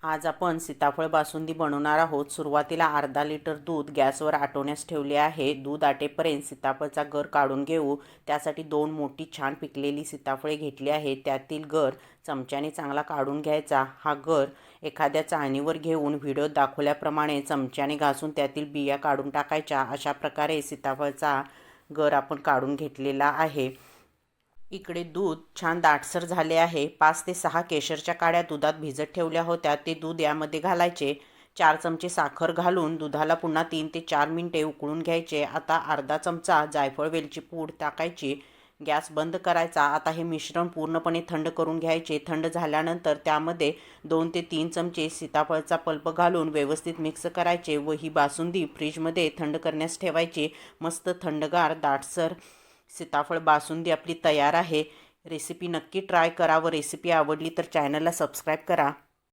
आज आपण सीताफळ बासुंदी बनवणार आहोत। सुरुवातीला अर्धा लिटर दूध गॅसवर आटवण्यास ठेवले आहे। दूध आटेपर्यंत सीताफळचा गर काढून घेऊ। त्यासाठी 2 मोठी छान पिकलेली सीताफळे घेतली आहेत। त्यातील गर चमच्याने चांगला काढून घ्यायचा। हा गर एखाद्या चाळणीवर घेऊन व्हिडिओत दाखवल्याप्रमाणे चमच्याने घासून त्यातील बिया काढून टाकायच्या। अशा प्रकारे सीताफळचा गर आपण काढून घेतलेला आहे। इकडे दूध छान दाटसर झाले आहे। 5 ते 6 केशरच्या काड्या दुधात भिजत ठेवल्या होत्या, ते दूध यामध्ये घालायचे। 4 चमचे साखर घालून दुधाला पुन्हा 3 ते 4 मिनिटे उकळून घ्यायचे। आता अर्धा चमचा जायफळ वेलची पूड टाकायची। गॅस बंद करायचा। आता हे मिश्रण पूर्णपणे थंड करून घ्यायचे। थंड झाल्यानंतर त्यामध्ये 2 ते 3 चमचे सीताफळचा पल्प घालून व्यवस्थित मिक्स करायचे व ही बासुंदी फ्रीजमध्ये थंड करण्यास ठेवायची। मस्त थंडगार दाटसर सीताफळ बासुंदी आपली तयार आहे। रेसिपी नक्की ट्राय करा व रेसिपी आवडली तर चॅनलला सबस्क्राईब करा।